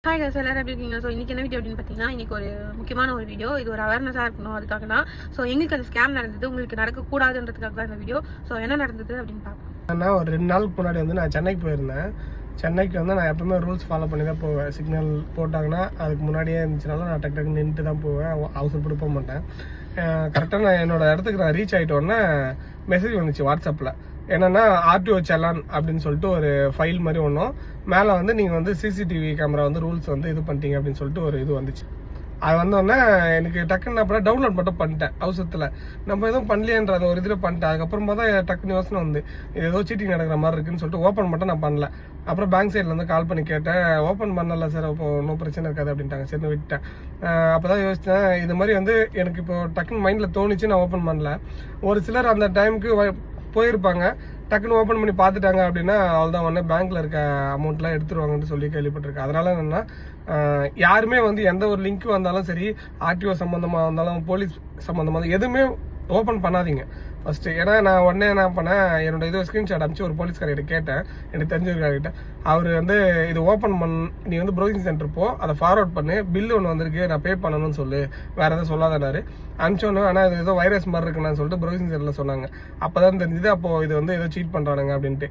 Hi guys, எல்லாரும் எப்படி இருக்கீங்க? ஸோ இன்றைக்கி என்ன வீடியோ அப்படின்னு பார்த்தீங்கன்னா, இன்றைக்கி ஒரு முக்கியமான ஒரு வீடியோ. இது ஒரு அவேர்னஸாக இருக்கணும், அதுக்காக தான். ஸோ எங்களுக்கு அந்த ஸ்கேம் நடந்தது, உங்களுக்கு நடக்கக்கூடாதுன்றதுக்காக தான் இந்த வீடியோ. ஸோ என்ன நடந்தது அப்படின்னு பார்ப்போம். நான் ஒரு 2 நாளுக்கு முன்னாடி வந்து நான் சென்னைக்கு போயிருந்தேன். சென்னைக்கு வந்து நான் எப்பவுமே ரூல்ஸ் ஃபாலோ பண்ணி தான் போவேன். சிக்னல் போட்டாங்கன்னா அதுக்கு முன்னாடியே இருந்துச்சுனாலும் நான் டக்கு நின்றுட்டு தான் போவேன், அவசரப்பட்டு போக மாட்டேன். கரெக்டாக நான் என்னோடய இடத்துக்கு நான் ரீச் ஆகிட்டோன்னே மெசேஜ் வந்துச்சு வாட்ஸ்அப்பில். என்னன்னா ஆர்டிஓ சலான் அப்படின்னு சொல்லிட்டு ஒரு ஃபைல் மாதிரி ஒன்றும் மேலே வந்து நீங்கள் வந்து சிசிடிவி கேமரா வந்து ரூல்ஸ் வந்து இது பண்ணிட்டீங்க அப்படின்னு சொல்லிட்டு ஒரு இது வந்துச்சு. அது வந்தோடனே எனக்கு டக்குன்னு அப்புறம் டவுன்லோட் மட்டும் பண்ணிட்டேன் அவசரத்தில். நம்ம எதுவும் பண்ணலையன்ற ஒரு இதில் பண்ணிட்டேன். அதுக்கப்புறமா தான் டக்குன்னு யோசனை வந்து இது ஏதோ சீட்டிங் நடக்கிற மாதிரி இருக்குன்னு சொல்லிட்டு ஓப்பன் மட்டும் நான் பண்ணல. அப்புறம் பேங்க் சைட்லேருந்து கால் பண்ணி கேட்டேன், ஓப்பன் பண்ணல சார், அப்போ ஒன்றும் பிரச்சனை இருக்காது அப்படின்ட்டாங்க. சரி விட்டேன். அப்போ தான் யோசித்தேன், இது மாதிரி வந்து எனக்கு இப்போ டக்குன்னு மைண்டில் தோணிச்சு, நான் ஓப்பன் பண்ணல. ஒரு சிலர் அந்த டைமுக்கு போயிருப்பாங்க, டக்குன்னு ஓப்பன் பண்ணி பார்த்துட்டாங்க அப்படின்னா அவ்வளோதான், உடனே பேங்க்ல இருக்க அமௌண்ட்லாம் எடுத்துருவாங்கன்னு சொல்லி கேள்விப்பட்டிருக்கேன். அதனால என்னன்னா யாருமே வந்து எந்த ஒரு லிங்க் வந்தாலும் சரி, ஆர்டிஓ சம்மந்தமாக இருந்தாலும் போலீஸ் சம்மந்தமாக எதுவுமே ஓப்பன் பண்ணாதீங்க ஃபர்ஸ்ட். ஏன்னா நான் உடனே என்ன பண்ணேன், என்னோட இது ஸ்கிரீன்ஷாட் அனுப்பிச்சு ஒரு போலீஸ்கார்கிட்ட கேட்டேன், எனக்கு தெரிஞ்சவர்கிட்ட. அவர் வந்து இது ஓப்பன் நீ வந்து ப்ரௌசிங் சென்டர் போ, அதை ஃபார்வர்ட் பண்ணு, பில்லு ஒன்று வந்திருக்கு, நான் பே பண்ணணும்னு சொல்லு, வேற எதுவும் சொல்லாதனாரு. அனுப்பிச்சோன்னு ஆனால் இது ஏதோ வைரஸ் மாதிரி இருக்குன்னு சொல்லிட்டு ப்ரௌசிங் சென்டரில் சொன்னாங்க. அப்போ தான் தெரிஞ்சுது, அப்போது இது வந்து ஏதோ சீட் பண்ணுறானுங்க அப்படின்ட்டு.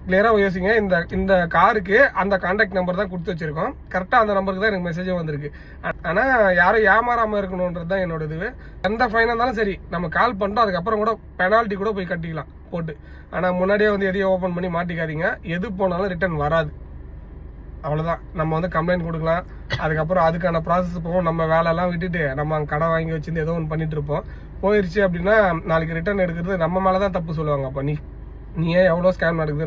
கிளியராக யோசிங்க, இந்த காருக்கு அந்த கான்டாக்ட் நம்பர் தான் கொடுத்து வச்சிருக்கோம், கரெக்டாக அந்த நம்பருக்கு தான் எனக்கு மெசேஜும் வந்திருக்கு. ஆனால் யாரும் ஏமாறாமல் இருக்கணுன்றது தான் என்னோட இது. எந்த ஃபைனாக இருந்தாலும் சரி, நம்ம கால் பண்ணிட்டோம், அதுக்கப்புறம் கூட பெனால்ட்டி கூட போய் கட்டிக்கலாம் போட்டு. ஆனால் முன்னாடியே வந்து எதையும் ஓப்பன் பண்ணி மாட்டிக்காதீங்க. எது போனாலும் ரிட்டர்ன் வராது, அவ்வளோதான். நம்ம வந்து கம்ப்ளைண்ட் கொடுக்கலாம், அதுக்கப்புறம் அதுக்கான ப்ராசஸ் போகும். நம்ம வேலையெல்லாம் விட்டுட்டு நம்ம அங்கே கடை வாங்கி வச்சுருந்து ஏதோ ஒன்று பண்ணிட்டு இருப்போம். போயிடுச்சு அப்படின்னா நாளைக்கு ரிட்டர்ன் எடுக்கிறது நம்ம மேலே தான் தப்பு சொல்லுவாங்க. அப்போ நீ ஏன் எவ்வளோ ஸ்கேம் நடக்குது,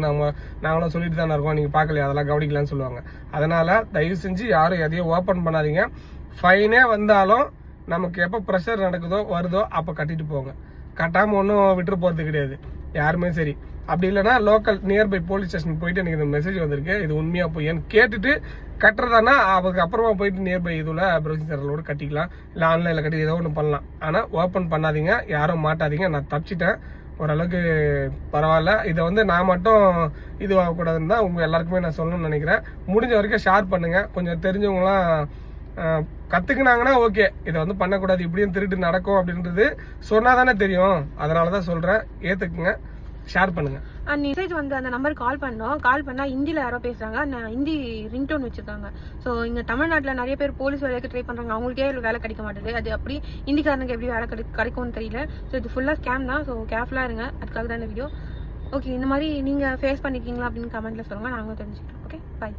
நாங்களும் சொல்லிட்டு தானே இருக்கோம், நீங்கள் பார்க்கலையா, அதெல்லாம் கவனிக்கலான்னு சொல்லுவாங்க. அதனால் தயவு செஞ்சு யாரும் எதையும் ஓப்பன் பண்ணாதீங்க. ஃபைனே வந்தாலும் நமக்கு எப்போ ப்ரெஷர் வருதோ அப்போ கட்டிட்டு போங்க. கட்டாமல் ஒன்றும் விட்டுரு போகிறது கிடையாது யாருமே சரி. அப்படி இல்லைன்னா லோக்கல் நியர்பை போலீஸ் ஸ்டேஷன் போயிட்டு எனக்கு இந்த மெசேஜ் வந்திருக்கு, இது உண்மையாக போய்ன்னு கேட்டுட்டு கட்டுறதானா அதுக்கு அப்புறமா போயிட்டு நியர்பை இதில் ப்ரௌசிங் சென்டரோட கட்டிக்கலாம், இல்லை ஆன்லைனில் கட்டி ஏதோ ஒன்று பண்ணலாம். ஆனால் ஓப்பன் பண்ணாதீங்க, யாரும் மாட்டாதீங்க. நான் தப்பிச்சிட்டேன், ஓரளவுக்கு பரவாயில்ல. இதை வந்து நான் மட்டும் இது ஆகக்கூடாதுன்னு தான் உங்கள் எல்லாருக்குமே நான் சொல்லணும்னு நினைக்கிறேன். முடிஞ்ச வரைக்கும் ஷேர் பண்ணுங்கள். கொஞ்சம் தெரிஞ்சவங்களாம் கற்றுக்குனாங்கன்னா ஓகே, இதை வந்து பண்ணக்கூடாது, இப்படியும் திருட்டு நடக்கும் அப்படின்றது சொன்னால் தானே தெரியும். அதனால தான் சொல்கிறேன், ஏற்றுக்குங்க, ஷேர் பண்ணுங்க. அண்ட் மெசேஜ் வந்து அந்த நம்பருக்கு கால் பண்ணோம். கால் பண்ணால் ஹிந்தியில் யாரோ பேசுகிறாங்க, ஹிந்தி ரிங்டோன் வச்சுருக்காங்க. ஸோ இங்கே தமிழ்நாட்டில் நிறைய பேர் போலீஸ் வேலைக்கு ட்ரை பண்ணுறாங்க, அவங்களுக்கே வேலை கிடைக்க மாட்டேது. அது அப்படி ஹிந்திக்காரனுக்கு எப்படி வேலை கிடைக்கும்னு தெரியல. ஸோ இது ஃபுல்லாக ஸ்கேம் தான். ஸோ கேர்ஃபுல்லாக இருங்க, அதுக்காக தான் இந்த வீடியோ. ஓகே, இந்த மாதிரி நீங்கள் ஃபேஸ் பண்ணிக்கிங்களா அப்படின்னு கமெண்ட்டில் சொல்லுங்கள், நாங்களும் தெரிஞ்சுக்கிறோம். ஓகே, பாய்.